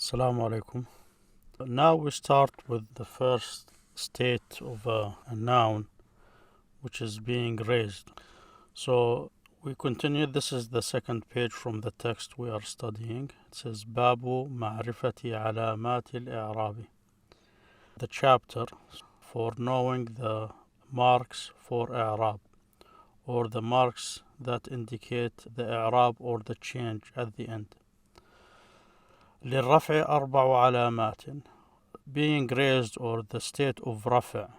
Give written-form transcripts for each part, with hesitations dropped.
Assalamu alaikum. Now we start with the first state of a noun, which is being raised. So we continue. This is the second page from the text we are studying. It says Babu Ma'rifati Alamati al-I'rabi. The chapter for knowing the marks for i'rab, or the marks that indicate the i'rab or the change at the end. للرفع أربع علامات. Being raised, or the state of رفع,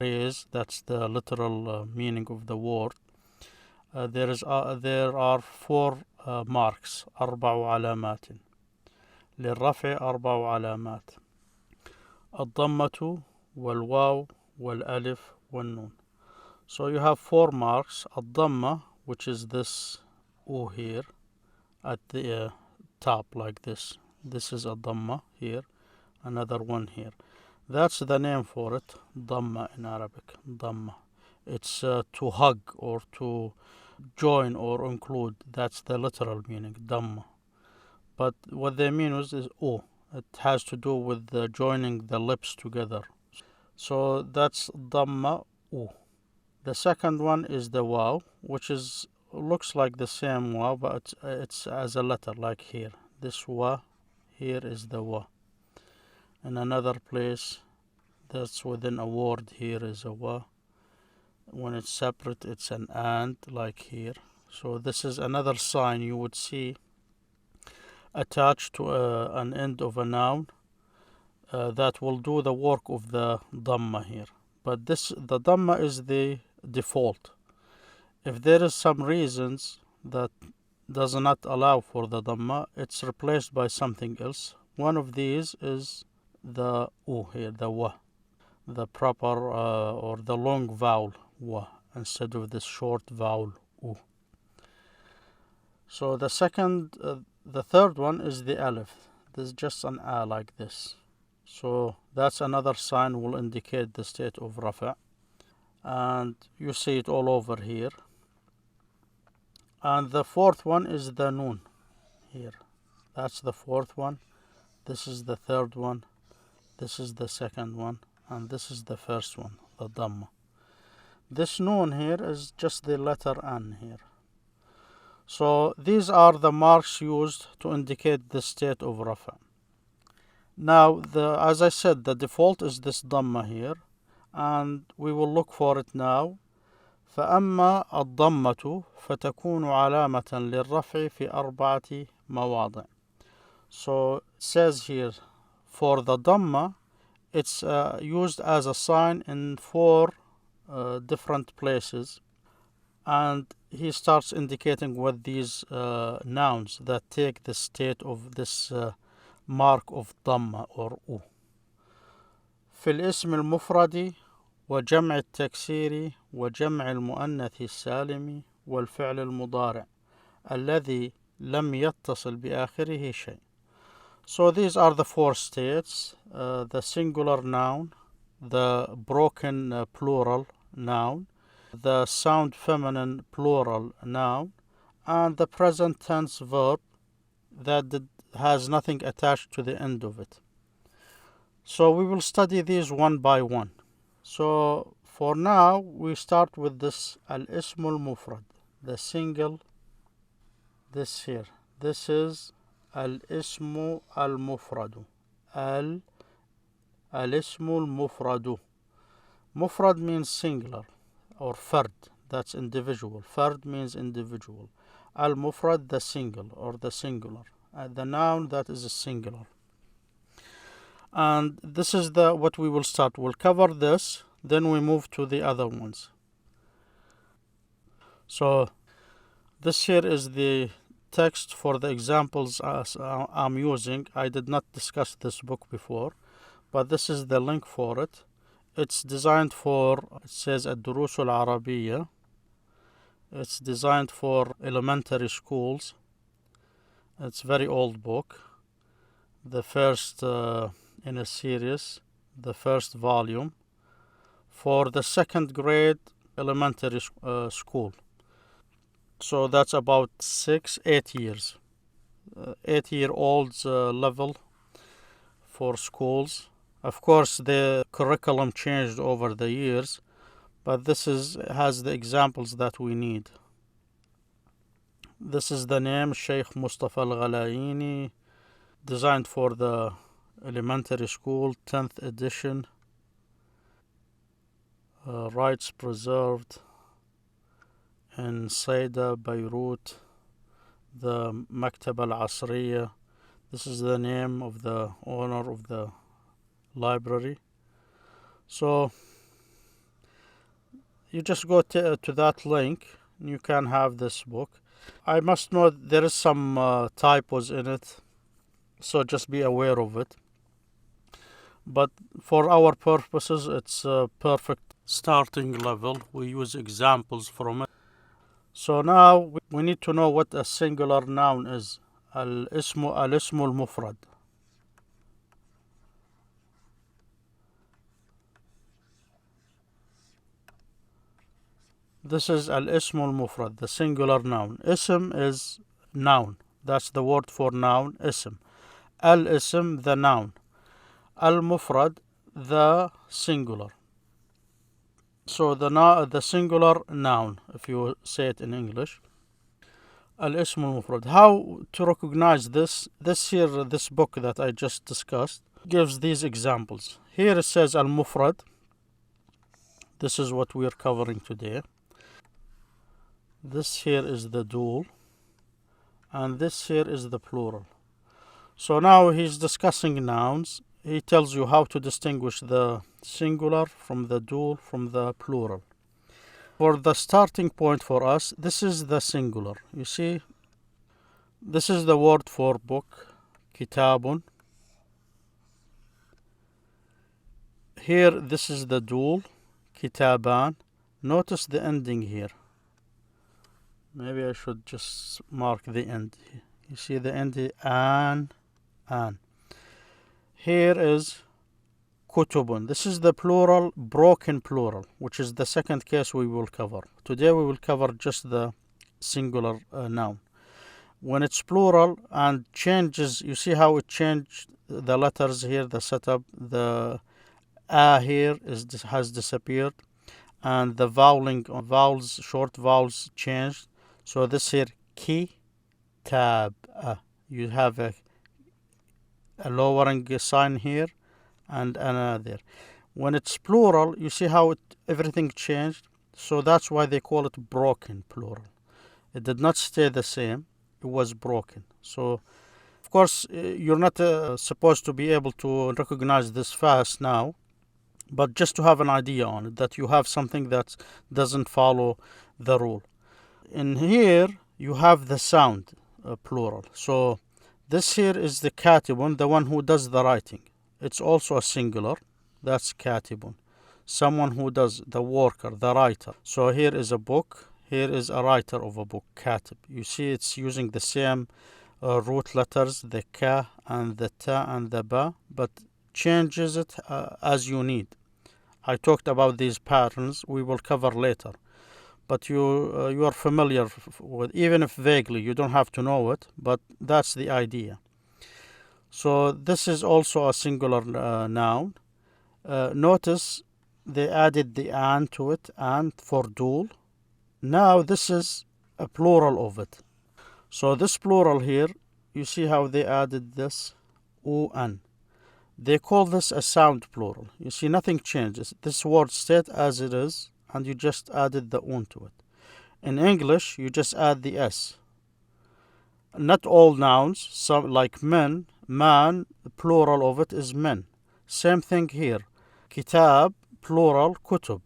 raise, that's the literal meaning of the word. There are four marks. أربع علامات. للرفع أربع علامات. الضمة والواو والألف والنون. So you have four marks. الضمة, which is this O here at the top like this. This is a dhamma here, another one here. That's the name for it, dhamma in Arabic, dhamma. It's to hug or to join or include. That's the literal meaning, dhamma. But what they mean is O. It has to do with joining the lips together. So that's dhamma O. The second one is the waw, which looks like the same waw, but it's as a letter, like here. This wa, here is the wa. In another place, that's within a word, here is a wa. When it's separate, it's an and, like here. So this is another sign you would see attached to an end of a noun that will do the work of the dhamma here. But the dhamma is the default. If there is some reasons that does not allow for the dhamma, it's replaced by something else. One of these is the u here, the wa, the proper or the long vowel wa instead of this short vowel u. So the third one is the alif. This is just an a like this. So that's another sign will indicate the state of rafa, and you see it all over here. And the fourth one is the noun here. That's the fourth one. This is the third one. This is the second one. And this is the first one, the dhamma. This noun here is just the letter N here. So these are the marks used to indicate the state of rafa. Now, as I said, the default is this dhamma here. And we will look for it now. فأما الضمة فتكون علامة للرفع في أربعة مواضع. So it says here, for the dhamma, it's used as a sign in four different places. And he starts indicating what these nouns that take the state of this mark of dhamma or u. في الاسم المفرد وجمع التكسير وجمع المؤنث السالم والفعل المضارع الذي لم يتصل بآخره شيء. So these are the four states, the singular noun, the broken plural noun, the sound feminine plural noun, and the present tense verb that has nothing attached to the end of it. So we will study these one by one. So for now, we start with this الاسم المفرد, the single, this here. This is الاسم المفرد. الاسم المفرد. Mufrad means singular or fard, that's individual. Fard means individual. Al-mufrad, the single or the singular. The noun that is a singular. And this is what we will start. We'll cover this, then we move to the other ones. So this here is the text for the examples I'm using. I did not discuss this book before, but this is the link for it. It's designed for, it says الدروس العربية. It's designed for elementary schools. It's a very old book. The first in a series, the first volume, for the second grade elementary school. So that's about 8 years. 8-year-olds level for schools. Of course, the curriculum changed over the years, but this has the examples that we need. This is the name, Sheikh Mustafa Al-Ghalayini, designed for the elementary school, 10th edition. Rights preserved in Saida, Beirut, the Mektebah Al-Asriya. This is the name of the owner of the library. So you just go to that link, and you can have this book. I must note there is some typos in it, so just be aware of it. But for our purposes, it's a perfect starting level. We use examples from it. So now we need to know what a singular noun is. الاسم المفرد. This is الاسم المفرد, the singular noun. Ism is noun. That's the word for noun, ism. Al-ism, the noun. Al-mufrad, the singular. So the singular noun, if you say it in English. Al-ism al-mufrad. How to recognize this? This book that I just discussed gives these examples. Here it says al-mufrad. This is what we are covering today. This here is the dual, and this here is the plural. So now he's discussing nouns. He tells you how to distinguish the singular from the dual from the plural. For the starting point for us, this is the singular. You see, this is the word for book, kitabun. Here, this is the dual, kitaban. Notice the ending here. Maybe I should just mark the end. You see the end, an. Here is kutubun. This is the plural, broken plural, which is the second case we will cover. Today we will cover just the singular noun. When it's plural and changes, you see how it changed the letters here, the setup, the a here has disappeared, and the voweling on vowels, short vowels changed. So this here, kitab, you have a lowering sign here and another. When it's plural, you see how everything changed. So that's why they call it broken plural. It did not stay the same. It was broken. So, of course, you're not supposed to be able to recognize this fast now, but just to have an idea on it, that you have something that doesn't follow the rule. In here, you have the sound, plural. So this here is the katibun, the one who does the writing. It's also a singular. That's katibun. Someone who does, the worker, the writer. So here is a book. Here is a writer of a book, katib. You see it's using the same root letters, the ka and the ta and the ba, but changes it as you need. I talked about these patterns. We will cover later. But you are familiar with, even if vaguely, you don't have to know it, but that's the idea. So this is also a singular noun. Notice they added the an to it, and for dual. Now this is a plural of it. So this plural here, you see how they added this, u-an. They call this a sound plural. You see, nothing changes. This word stayed as it is, and you just added the un to it. In English, you just add the s. Not all nouns, some like men, man, plural of it is men. Same thing here. Kitab, plural, kutub.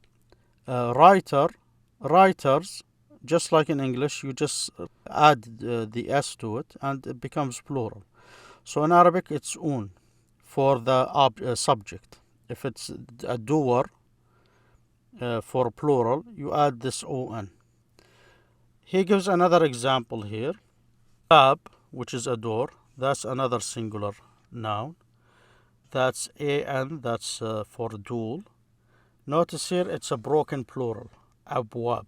Writer, writers, just like in English, you just add the s to it, and it becomes plural. So in Arabic, it's un for the subject. If it's a doer, for plural, you add this on. He gives another example here. Bab, which is a door, that's another singular noun. That's an, that's for dual. Notice here it's a broken plural, abwab.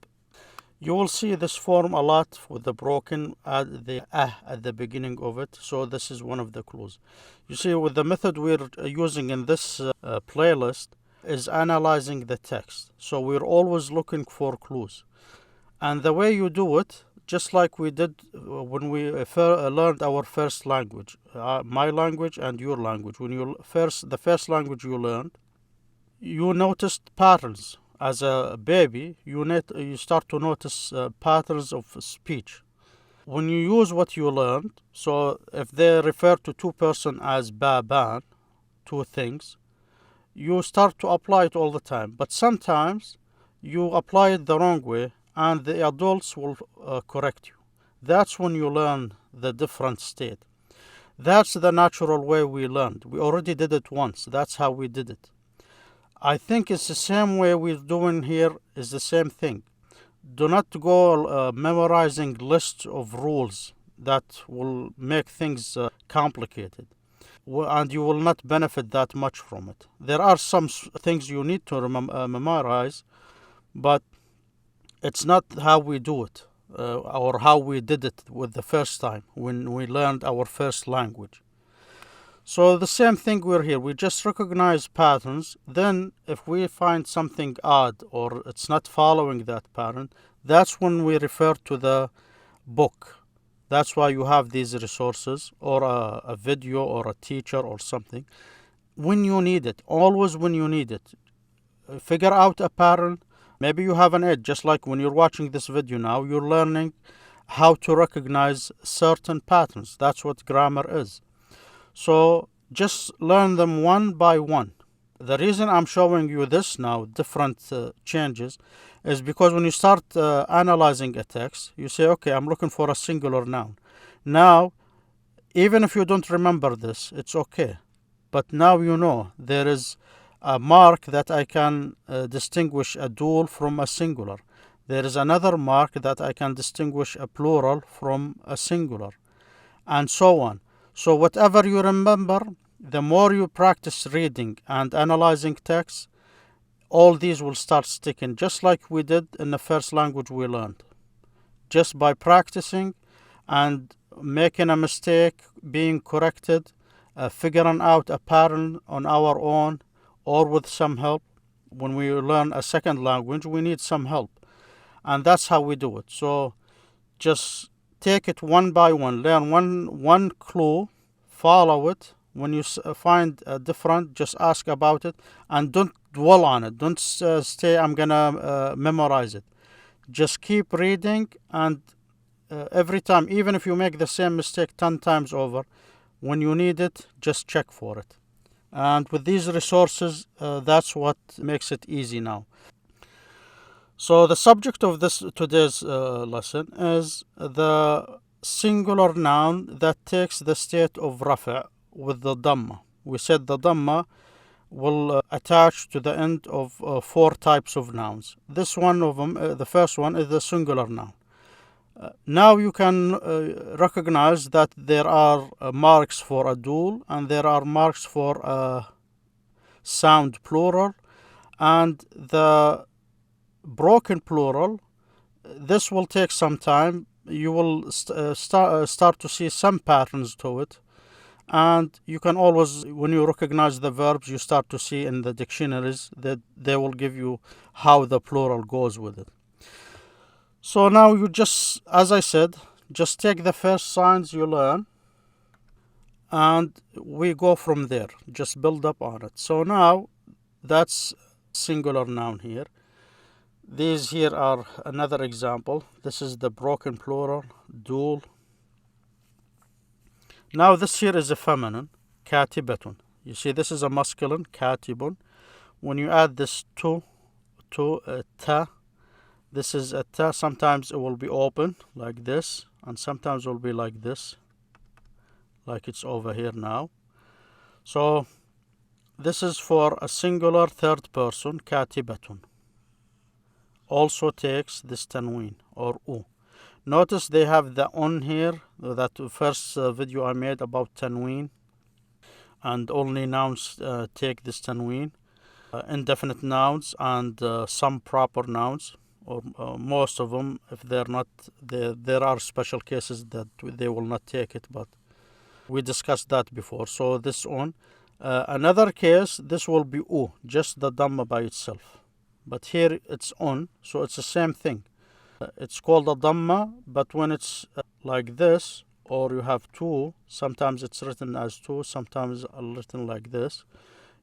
You will see this form a lot with the broken at the beginning of it, so this is one of the clues. You see, with the method we're using in this playlist is analyzing the text, so we're always looking for clues. And the way you do it, just like we did when we learned our first language, my language and your language. When the first language you learned, you noticed patterns. As a baby, you start to notice patterns of speech. When you use what you learned, so if they refer to two persons as baban, two things, you start to apply it all the time. But sometimes you apply it the wrong way, and the adults will correct you. That's when you learn the different state. That's the natural way we learned. We already did it once. That's how we did it. I think it's the same way we're doing here is the same thing. Do not go memorizing lists of rules that will make things complicated, and you will not benefit that much from it. There are some things you need to memorize, but it's not how we do it or how we did it with the first time when we learned our first language. So the same thing we're here. We just recognize patterns. Then if we find something odd or it's not following that pattern, that's when we refer to the book. That's why you have these resources or a video or a teacher or something. When you need it, always when you need it. Figure out a pattern. Maybe you have an edge, just like when you're watching this video now, you're learning how to recognize certain patterns. That's what grammar is. So just learn them one by one. The reason I'm showing you this now, different changes, is because when you start analyzing a text, you say, okay, I'm looking for a singular noun. Now, even if you don't remember this, it's okay. But now you know there is a mark that I can distinguish a dual from a singular. There is another mark that I can distinguish a plural from a singular, and so on. So whatever you remember, the more you practice reading and analyzing text, all these will start sticking, just like we did in the first language we learned. Just by practicing and making a mistake, being corrected, figuring out a pattern on our own or with some help. When we learn a second language, we need some help. And that's how we do it. So just take it one by one. Learn one clue, follow it. When you find a different, just ask about it, and don't dwell on it. Don't stay, I'm going to memorize it. Just keep reading, and every time, even if you make the same mistake 10 times over, when you need it, just check for it. And with these resources, that's what makes it easy now. So the subject of today's lesson is the singular noun that takes the state of rafa' with the dhamma. We said the dhamma will attach to the end of 4 types of nouns. This one of them, the first one, is the singular noun. Now you can recognize that there are marks for a dual and there are marks for a sound plural, and the broken plural, this will take some time. You will start to see some patterns to it, and you can always, when you recognize the verbs, you start to see in the dictionaries that they will give you how the plural goes with it. So now you just, as I said, just take the first signs you learn and we go from there. Just build up on it. So now that's singular noun here. These here are another example. This is the broken plural, dual. Now this here is a feminine, katibatun. You see, this is a masculine, katibun. When you add this to ta, this is a ta. Sometimes it will be open like this, and sometimes it will be like this, like it's over here now. So this is for a singular third person, katibatun. Also takes this tanween or u. Notice they have the on here, that first video I made about tanween, and only nouns take this tanween. Indefinite nouns and some proper nouns or most of them. If they're not, there are special cases that they will not take it, but we discussed that before. So this on. Another case, this will be u, just the dhamma by itself. But here it's on, so it's the same thing. It's called a dhamma, but when it's like this, or you have two, sometimes it's written as two, sometimes written like this,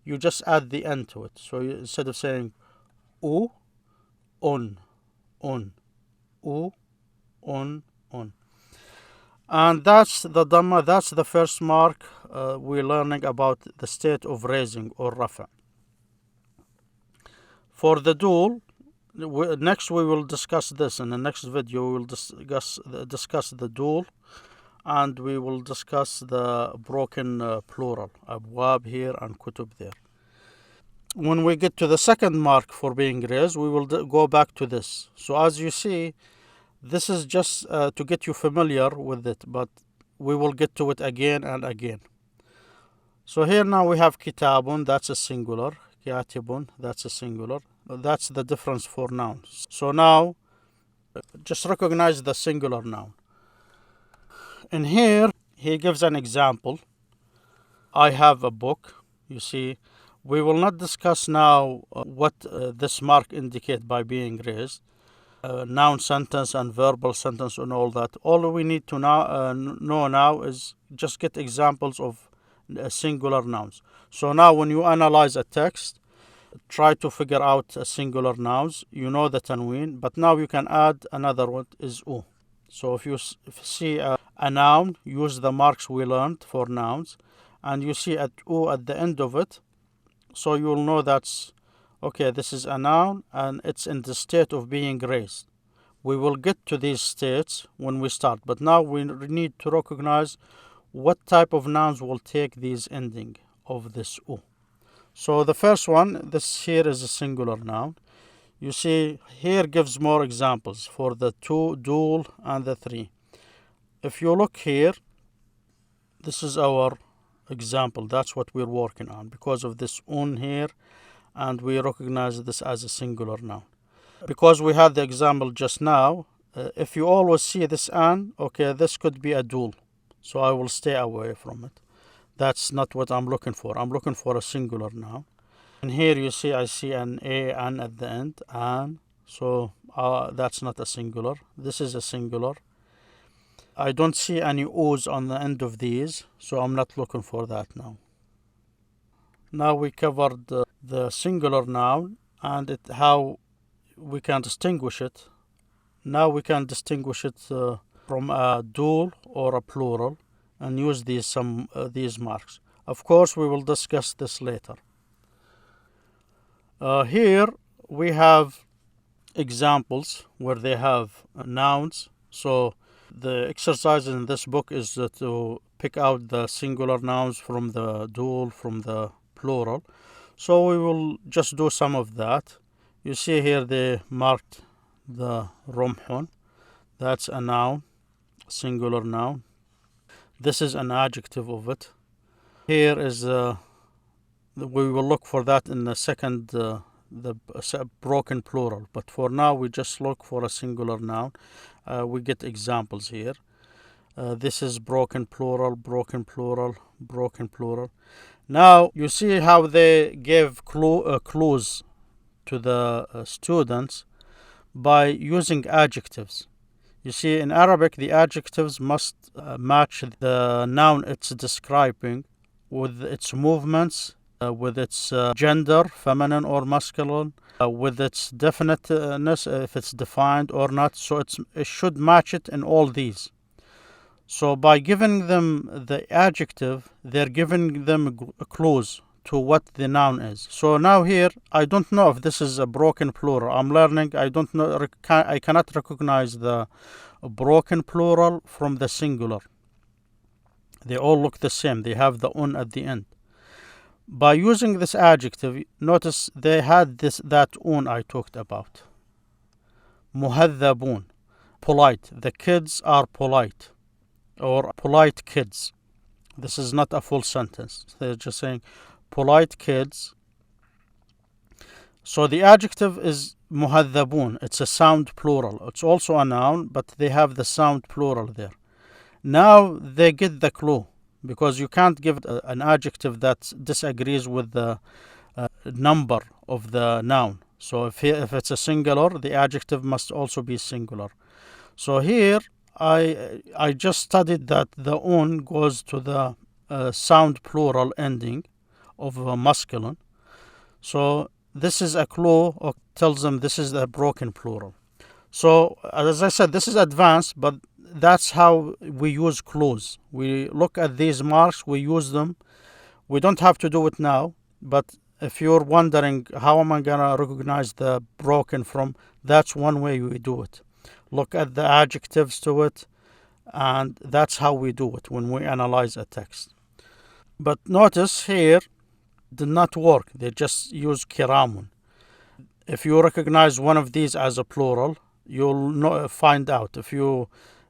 you just add the end to it. So instead of saying u, on, u, on. And that's the dhamma, that's the first mark we're learning about the state of raising or rafa. For the dul, next we will discuss this. In the next video we will discuss the dul, and we will discuss the broken plural, abwab here and kutub there. When we get to the second mark for being raised, we will go back to this. So as you see, this is just to get you familiar with it, but we will get to it again and again. So here now we have kitabun, that's a singular. Katibun, that's a singular. That's the difference for nouns. So now, just recognize the singular noun. In here, he gives an example. I have a book. You see, we will not discuss now what this mark indicate by being raised. Noun sentence and verbal sentence and all that. All we need to know now is just get examples of singular nouns. So now when you analyze a text, try to figure out singular nouns. You know the tanween, but now you can add another one is u. So if you see a noun, use the marks we learned for nouns, and you see at u at the end of it, so you will know that's okay, this is a noun and it's in the state of being raised. We will get to these states when we start, but now we need to recognize what type of nouns will take these ending of this u. So the first one, this here is a singular noun. You see here gives more examples for the two, dul, and the three. If you look here, this is our example. That's what we're working on because of this un here, and we recognize this as a singular noun. Because we had the example just now, if you always see this an, okay, this could be a dul. So I will stay away from it. That's not what I'm looking for. I'm looking for a singular noun. And here you see, I see an at the end, and so that's not a singular. This is a singular. I don't see any o's on the end of these, so I'm not looking for that now. Now we covered the singular noun and how we can distinguish it. Now we can distinguish it from a dul or a plural and use these marks. Of course, we will discuss this later. Here we have examples where they have nouns. So the exercise in this book is to pick out the singular nouns from the dul, from the plural. So we will just do some of that. You see here they marked the rumhun. That's a noun, singular noun. This is an adjective of it. Here is we will look for that in the second, the broken plural. But for now, we just look for a singular noun. We get examples here. This is broken plural, broken plural, broken plural. Now, you see how they gave clues to the students by using adjectives. You see, in Arabic, the adjectives must match the noun it's describing with its movements, with its gender, feminine or masculine, with its definiteness, if it's defined or not. So it should match it in all these. So by giving them the adjective, they're giving them clues to what the noun is. So now here, I don't know if this is a broken plural. I'm learning. I don't know. I cannot recognize the broken plural from the singular. They all look the same. They have the un at the end. By using this adjective, notice they had that un I talked about. Muhadhabun, polite. The kids are polite, or polite kids. This is not a full sentence. They're just saying polite kids. So the adjective is muhadhabun. It's a sound plural. It's also a noun, but they have the sound plural there. Now they get the clue, because you can't give an adjective that disagrees with the number of the noun. So if it's a singular, the adjective must also be singular. So here I just studied that the un goes to the sound plural ending of masculine. So this is a clue, or tells them this is the broken plural. So as I said, this is advanced, but that's how we use clues. We look at these marks, we use them. We don't have to do it now, but if you're wondering how am I gonna recognize the broken from, that's one way we do it. Look at the adjectives to it, and that's how we do it when we analyze a text. But notice here, did not work. They just use kiramun. If you recognize one of these as a plural, you'll find out.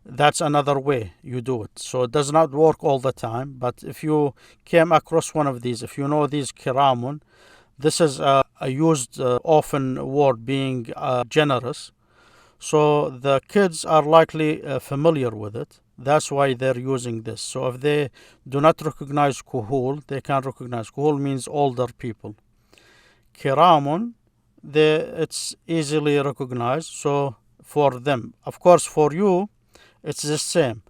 That's another way you do it. So it does not work all the time, but if you came across one of these, if you know these kiramun, this is a used often word, being generous. So the kids are likely familiar with it. That's why they're using this. So if they do not recognize kuhul, they can recognize. Kuhul means older people. Kiramun, it's easily recognized. So for them, of course, for you, it's the same.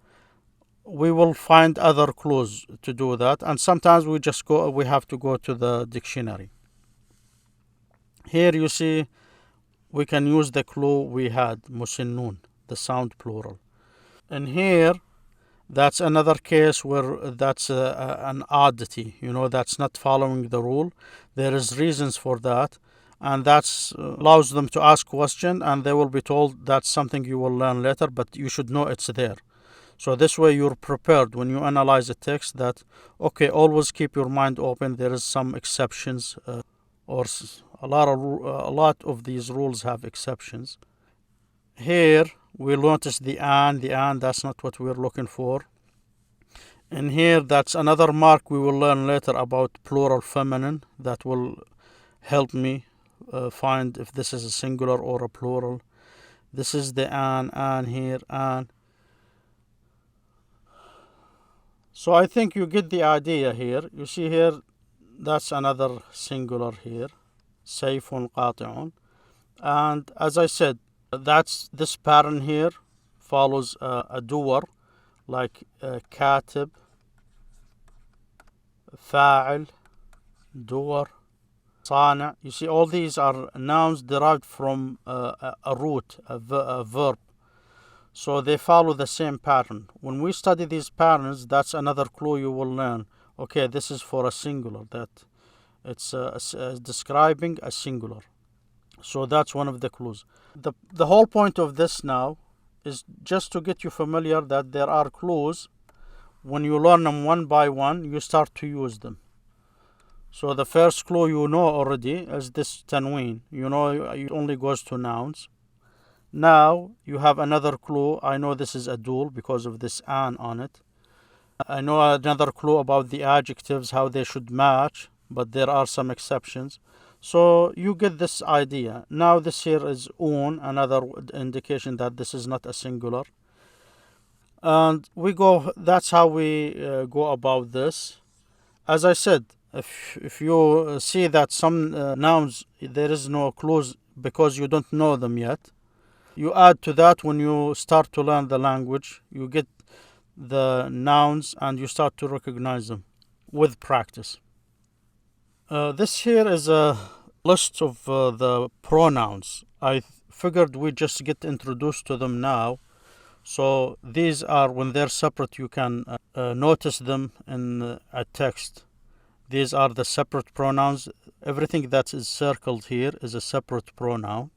We will find other clues to do that, and sometimes we have to go to the dictionary. Here you see we can use the clue we had, musinnun, the sound plural. And here, that's another case where that's an oddity, that's not following the rule. There is reasons for that, and that allows them to ask question, and they will be told that's something you will learn later, but you should know it's there. So this way you're prepared when you analyze a text that, okay, always keep your mind open. There is some exceptions, or a lot of these rules have exceptions. Here we'll notice the and, that's not what we're looking for. And here, that's another mark we will learn later about plural feminine that will help me find if this is a singular or a plural. This is the and here, and. So I think you get the idea here. You see here, that's another singular here, sayfun qati'un. And as I said, that's this pattern here follows a doer, like katib, fa'il, doer, sana. You see, all these are nouns derived from a root, a verb. So they follow the same pattern. When we study these patterns, that's another clue you will learn. Okay, this is for a singular, that it's describing a singular. So that's one of the clues. The whole point of this now is just to get you familiar that there are clues. When you learn them one by one, you start to use them. So the first clue you know already is this tanween. You know it only goes to nouns. Now you have another clue. I know this is a dual because of this an on it. I know another clue about the adjectives, how they should match, but there are some exceptions. So you get this idea. Now this here is un, another indication that this is not a singular. And that's how we go about this. As I said, if you see that some nouns, there is no clues because you don't know them yet, you add to that when you start to learn the language. You get the nouns and you start to recognize them with practice. This here is a list of the pronouns. I figured we just get introduced to them now. So these are, when they're separate, you can notice them in a text. These are the separate pronouns. Everything that is circled here is a separate pronoun.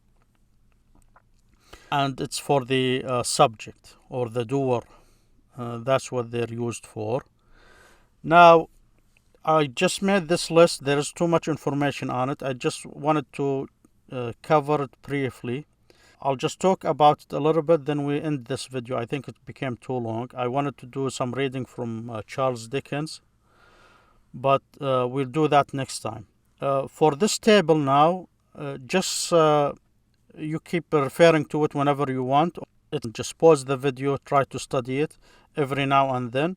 And it's for the subject or the doer. That's what they're used for. Now, I just made this list. There is too much information on it. I just wanted to cover it briefly. I'll just talk about it a little bit, then we end this video. I think it became too long. I wanted to do some reading from Charles Dickens, but we'll do that next time. For this table now, just you keep referring to it whenever you want. Just pause the video, try to study it every now and then.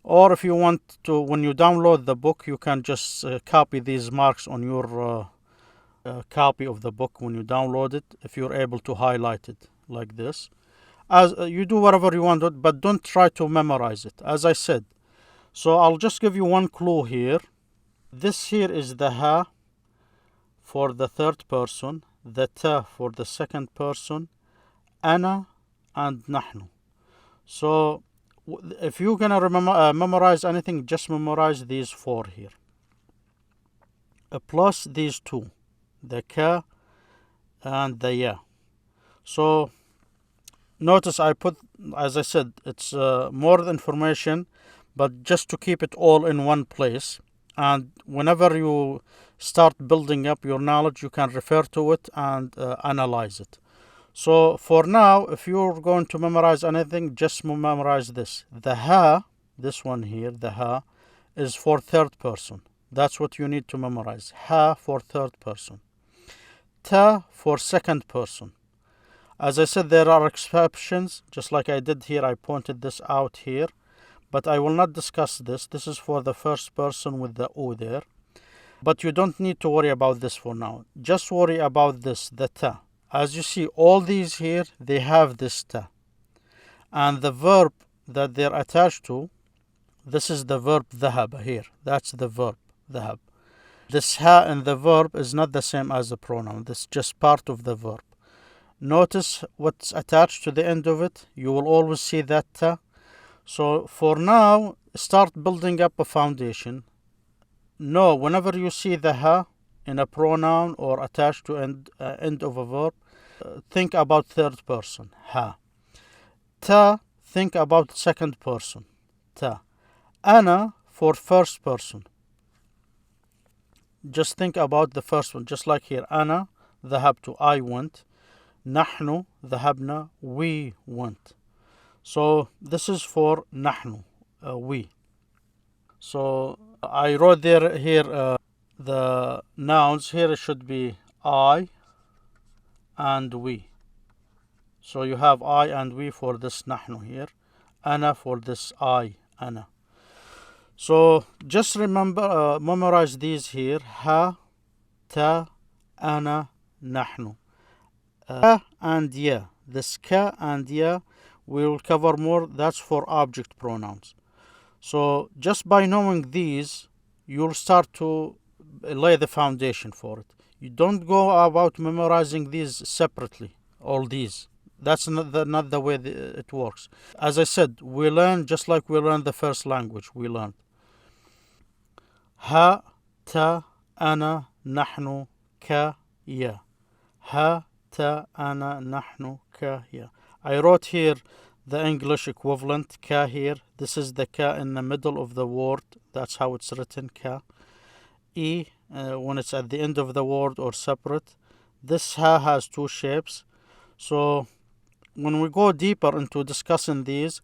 Or if you want to, when you download the book, you can just copy these marks on your copy of the book when you download it, if you're able to highlight it like this. As you do whatever you want, but don't try to memorize it, as I said. So I'll just give you one clue here. This here is the ha for the third person, the ta for the second person, ana and nahnu. So if you're gonna memorize anything, just memorize these four here, plus these two, the ka and the ya. So notice I put, as I said, it's more information, but just to keep it all in one place. And whenever you start building up your knowledge, you can refer to it and analyze it. So for now, if you're going to memorize anything, just memorize this. The ha, this one here, the ha, is for third person. That's what you need to memorize. Ha for third person. Ta for second person. As I said, there are exceptions, just like I did here. I pointed this out here, but I will not discuss this. This is for the first person with the O there. But you don't need to worry about this for now. Just worry about this, the ta. As you see, all these here, they have this ta. And the verb that they're attached to, this is the verb dhahab here. That's the verb dhahab. This ha in the verb is not the same as the pronoun. This is just part of the verb. Notice what's attached to the end of it. You will always see that ta. So for now, start building up a foundation. No, whenever you see the ha in a pronoun or attached to end of a verb, think about third person, ha. Ta, think about second person, ta. Ana for first person. Just think about the first one, just like here. Ana, dhahabtu, I went. Nahnu, dhahabna, we went. So this is for nahnu, we. So I wrote there here the nouns. Here it should be I and we. So you have I and we for this nahnu here. Ana for this I, ana. So just remember, memorize these here. Ha, ta, ana, nahnu. Ka and ya. This ka and ya we will cover more. That's for object pronouns. So just by knowing these, you'll start to lay the foundation for it. You don't go about memorizing these separately, all these. That's not the way it works. As I said, we learn just like we learned the first language we learned. Ha, ta, ana, nahnu, ka, ya. Ha, ta, ana, nahnu, ka, ya. I wrote here the English equivalent, ka here. This is the ka in the middle of the word. That's how it's written, ka. E, when it's at the end of the word or separate. This ha has two shapes. So when we go deeper into discussing these,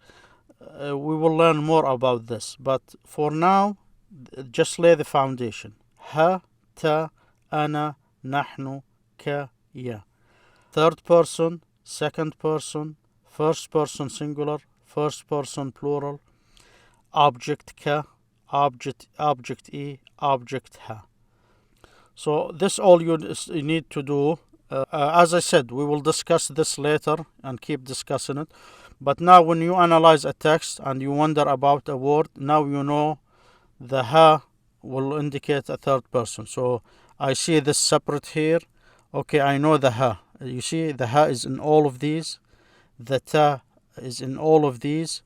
we will learn more about this. But for now, just lay the foundation. Ha, ta, ana, nahnu, ka, ya. Third person, second person, first person singular, first person plural, object ka, object e, object ha. So this all you need to do. As I said, we will discuss this later and keep discussing it. But now when you analyze a text and you wonder about a word, now you know the ha will indicate a third person. So I see this separate here. Okay, I know the ha. You see the ha is in all of these. The ta is in all of these.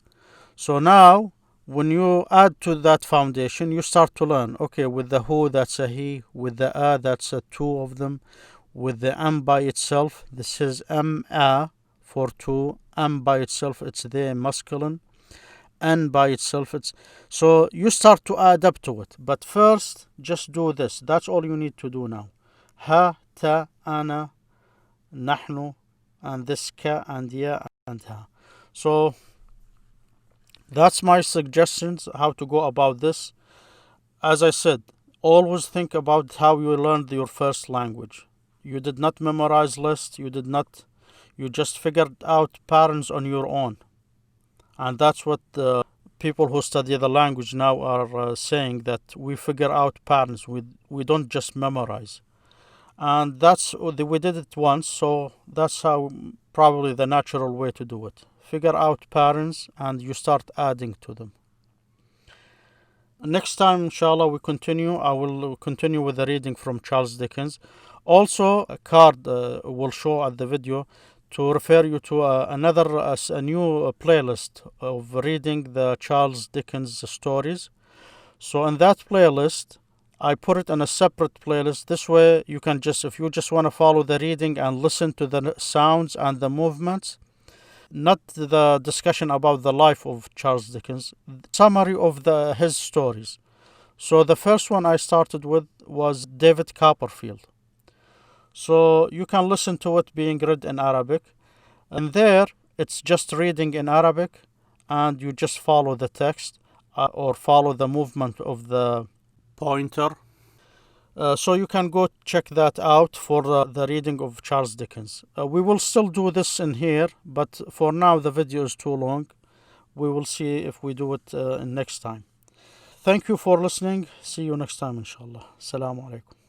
So now when you add to that foundation, you start to learn. Okay, with the who, that's a he. With the a, that's a two of them. With the by itself, this is a for two. By itself, it's the masculine. And by itself, it's... So you start to add up to it. But first, just do this. That's all you need to do now. Ha, ta, ana, nahnu, and this ka and ya and ha. So that's my suggestions how to go about this. As I said, always think about how you learned your first language. You did not memorize lists. You just figured out patterns on your own. And that's what the people who study the language now are saying, that we figure out patterns. We don't just memorize. And we did it once, so that's how probably the natural way to do it. Figure out patterns and you start adding to them. Next time, inshallah, I will continue with the reading from Charles Dickens. Also, a card will show at the video to refer you to a new playlist of reading the Charles Dickens stories. So in that playlist, I put it in a separate playlist. This way, you can if you just want to follow the reading and listen to the sounds and the movements, not the discussion about the life of Charles Dickens, summary of his stories. So the first one I started with was David Copperfield. So you can listen to it being read in Arabic. And there, it's just reading in Arabic, and you just follow the text or follow the movement of the pointer. So you can go check that out for the reading of Charles Dickens. We will still do this in here, but for now the video is too long. We will see if we do it next time. Thank you for listening. See you next time, inshallah. Assalamu alaikum.